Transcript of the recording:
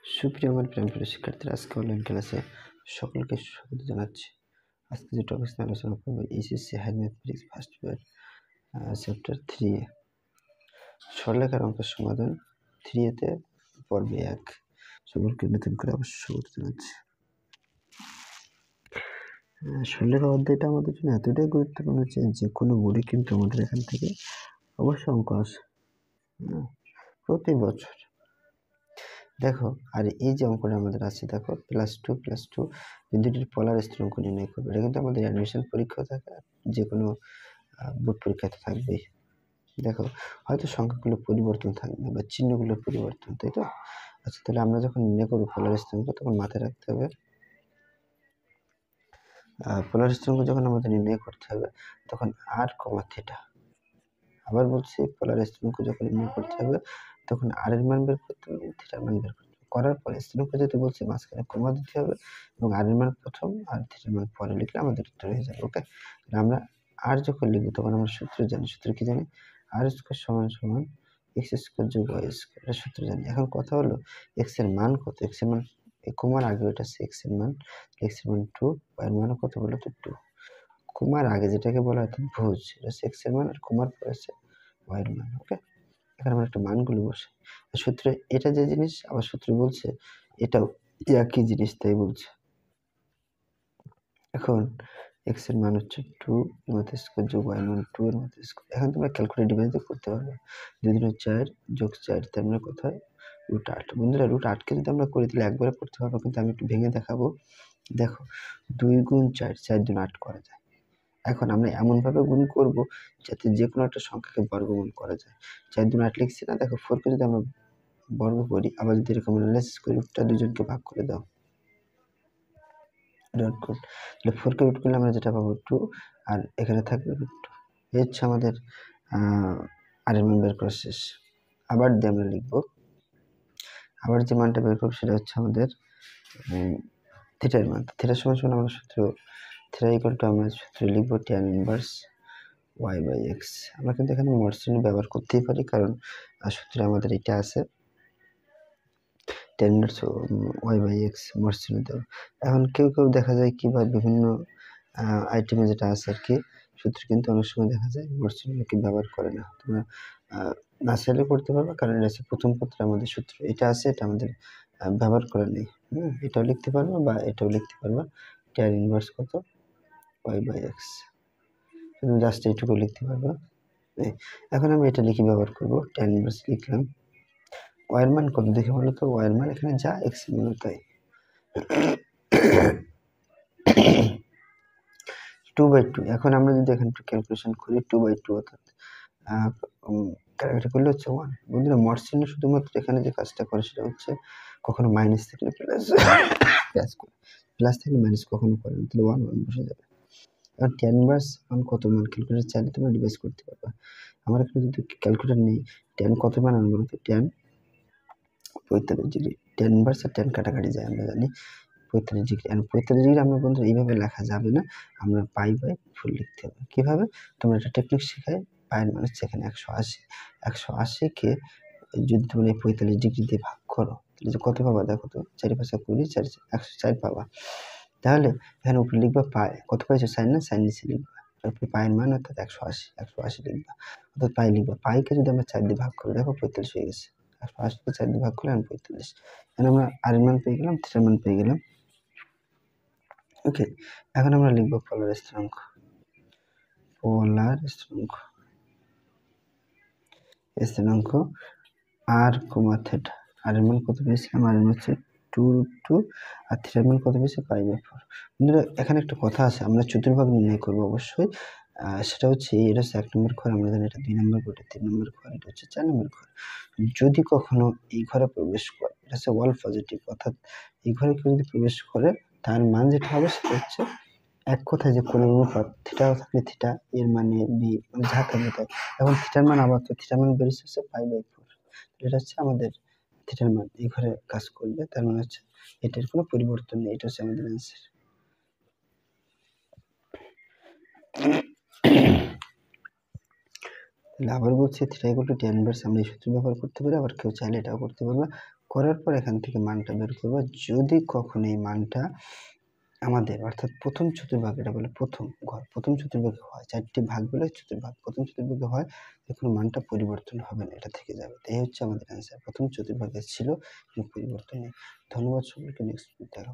সুপ্রিয় আমার প্রিয় শিক্ষার্থীরা, আজকে অনলাইন ক্লাসে সকলকে স্বাগত জানাচ্ছি। আজকে যে টপিক নিয়ে আলোচনা করবো, HSC higher mathematics first year chapter 3 সরলরেখার অঙ্কের সমাধান 3 তে পর্বে 1 সকলকে নতুন করে অবশ্যই স্বাগত জানাচ্ছি। সরলরেখা অধ্যায়টা আমাদের জন্য এতটাই গুরুত্বপূর্ণ যে কোনো বোর্ডে কিন্তু আমাদের এখান থেকে অবশ্যই অঙ্ক আসে প্রতি বছর। দেখো, আর এই যে অঙ্কটা আমাদের আছে, দেখো +2 বিন্দুটির পোলার স্থিরাঙ্ক নির্ণয় করবে। এটা কিন্তু আমাদের অ্যাডমিশন পরীক্ষা থাকে, যে কোনো বোর্ড পরীক্ষাতে থাকবেই। দেখো, হয়তো সংখ্যাগুলো পরিবর্তন থাকবে বা চিহ্নগুলোর পরিবর্তন, তাই তো? আচ্ছা, তাহলে আমরা যখন নির্ণয় করবো পোলার স্থিরাঙ্ক, তখন মাথায় রাখতে হবে পোলার স্থিরাঙ্ক যখন আমাদের নির্ণয় করতে হবে, তখন r, θ। আবার বলছি, পোলার স্থিরাঙ্ক যখন নির্ণয় করতে হবে, তখন r এর মান বের করতে হবে, θ এর মান বের করতে হবে। করার পরে স্থিরাঙ্ক যেহেতু বলছি, মাঝখানে কমা দিতে হবে এবং r এর মান প্রথম আর θ এর মান পরে লিখলে আমাদের উত্তর হয়ে যাবে। ওকে, আমরা r যখন লিখবো তখন আমরা সূত্র জানি। সূত্র কি জানি? r² = x² + y²। এটা সূত্র জানি। এখন কথা হলো, x এর মান কত? x এর মান কমার আগে ওটা হচ্ছে x এর মান, x এর মান 2, y এর মান কত বলো তো 2। কমার আগে যেটাকে বলা হয় ভুজ, এটা হচ্ছে x এর মান, আর কমার পরে হচ্ছে y এর মান। ওকে, এখানে আমরা একটা মানগুলো বসে সূত্রে এটা যে জিনিস, আবার সূত্র বলছে এটাও একই জিনিস, তাই বলছে। এখন x এর মান হচ্ছে 2 এর মধ্যে স্কয়ার যোগ y এর মান 2 এর মধ্যে স্কয়ার। এখন তোমরা ক্যালকুলেটর ডিভাইস দিয়ে করতে পারবে। 2 × 4 + 4 তার মানে কত হয়? √8। বন্ধুরা, √8 কে যদি আমরা করে দিলে একবারে করতে পারবো, কিন্তু আমি একটু ভেঙে দেখাবো। দেখো, 2 × 4 4 × 8 করা যায়। এখন আমরা এমনভাবে গুণ করব যাতে যে কোনো একটা সংখ্যাকে বর্গমূল করা যায়। 4 × 8 লিখছি না? দেখো, 4 কে যদি আমরা বর্গ করি, আবার যদি এরকম অ্যানালাইসিস করি, রুটটা দুজনকে ভাগ করে দাও, ডট গুণ। তাহলে 4 কে রুট করলে আমরা যেটা পাবো 2, আর এখানে থাকবে √2। এই হচ্ছে আমাদের আর এর মান বের করা শেষ। আবার দিয়ে আমরা লিখবো, আবার যে মানটা বের করবো সেটা হচ্ছে আমাদের থিটার মান। থিটার সমান আমরা সূত্র আমরা সূত্র লিখবো tan ইনভার্স y/x। আমরা কিন্তু এখানে মসৃণ ব্যবহার করতেই পারি, কারণ সূত্রে আমাদের এটা আছে, tan ইনভার্স y/x মসৃণ দেওয়া। এখন কেউ দেখা যায় কি, বা বিভিন্ন আইটেমে যেটা আছে আর কি, সূত্র কিন্তু অনেক সময় দেখা যায় মসৃণ কি ব্যবহার করে না। তোমরা না চাইলে করতে পারবে, কারণ এটা হচ্ছে প্রথম পত্রে আমাদের সূত্র এটা আছে, এটা আমাদের ব্যবহার করে নেই। এটাও লিখতে পারবা বা এটাও লিখতে পারবা, tan ইনভার্স কত y/x, তুমি জাস্ট এইটুকু লিখতে পারবা। এখন আমি এটা লিখে ব্যবহার করবো, tan ইনভার্স লিখলাম। y এর মান কত দেখে বলো তো? y এর মান এখানে যা x এর মান তাই 2/2। এখন আমরা যদি এখানে একটু ক্যালকুলেশন করি, 2/2 অর্থাৎ ক্যালকুলেট করলে হচ্ছে 1। বন্ধুরা, মসৃণ শুধুমাত্র এখানে যে কাজটা করে সেটা হচ্ছে কখনো মাইনাস থাকলে প্লাস করে, প্লাস থাকলে মাইনাস কখনো করে না, তাহলে 1 বসে যাবে। আর tan ইনভার্স মান কত মান ক্যালকুলেটর চাইলে তোমরা ডিভাইস করতে পারবা। আমার এখানে যদি ক্যালকুলেটর নেই, tan কত মান আনবো তো? tan 45 degree. tan ইনভার্স আর tan কাটাকাটি যায়, আমরা জানি 45 ডিগ্রি। আর 45 ডিগ্রি আমরা বন্ধুরা এইভাবে লেখা যাবে না, আমরা π/4 লিখতে হবে। কিভাবে? তোমরা একটা টেকনিক শেখায়, পায়ের মান হচ্ছে এখানে 180। 180 কে যদি তোমরা 45 ডিগ্রি দিয়ে ভাগ করো, তাহলে যে কত পাবা? দেখো তো, 4 × 5 = 20, 104 পাবা। তাহলে এখানে উপরে লিখবা পাই। কত পাইছো? সাইন না? সাইন নিচে লিখবা, তারপরে পায়ের মান অর্থাৎ 180 লিখবা, অর্থাৎ পাই লিখবা। পাইকে যদি আমরা 4 দিয়ে ভাগ করি, দেখো 45 হয়ে গেছে। 180 কে 4 দিয়ে ভাগ করলে 45। এখন আমরা আর এর মান পেয়ে গেলাম, থিটার মান পেয়ে গেলাম। ওকে, এখন আমরা লিখবো পোলার স্থিরাঙ্ক। পোলার স্থিরাঙ্ক r, θ। আর এর মান কত পেয়েছিলাম? আর এর মান হচ্ছে 2√2, আর থিটার মান কত পেয়েছি? π/4। বন্ধুরা, এখানে একটা কথা আছে, আমরা চতুর্ভাগ নির্ণয় করবো অবশ্যই। সেটা হচ্ছে, এটা হচ্ছে 1 নম্বর ঘর, আমরা জানি এটা 2 নম্বর ঘর, 3 নম্বর ঘর, এটা হচ্ছে 4 নম্বর ঘর। যদি কখনো এই ঘরে প্রবেশ করে, এটা হচ্ছে অল পজিটিভ, অর্থাৎ এই ঘরে কেউ যদি প্রবেশ করে, তার মান যেটা হবে সেটা হচ্ছে এক কথায় যে কোন অনুপাত, থিটাও থাকলে থিটা এর মানে বি, মানে যা থাকবে তাই। এখন থিটার মান, আবার তো থিটার মান বেরিয়েছে হচ্ছে π/4। এটা হচ্ছে আমাদের থিটার মান, এই ঘরে কাজ করবে, তার মানে হচ্ছে এটার কোনো পরিবর্তন নেই। এটা হচ্ছে আমাদের অ্যান্সার। তাহলে আবার বলছি, θ = tan ইনভার্স আমরা এই সূত্র ব্যবহার করতে পারি, আবার কেউ চাইলে এটাও করতে পারবে। করার পর এখান থেকে মানটা বের করবো। যদি কখনো এই মানটা আমাদের অর্থাৎ প্রথম চতুর্ভাগ, এটা বলে প্রথম ঘর, প্রথম চতুর্ভাগে হয়, 4টি ভাগ বলে চতুর্ভাগ, প্রথম চতুর্ভাগে হয়, তখন মানটা পরিবর্তন হবে না, এটা থেকে যাবে। এই হচ্ছে আমাদের অ্যান্সার। প্রথম চতুর্ভাগে ছিল কিন্তু পরিবর্তন নেই। ধন্যবাদ সকলকে, নেক্সট দেখা হবে।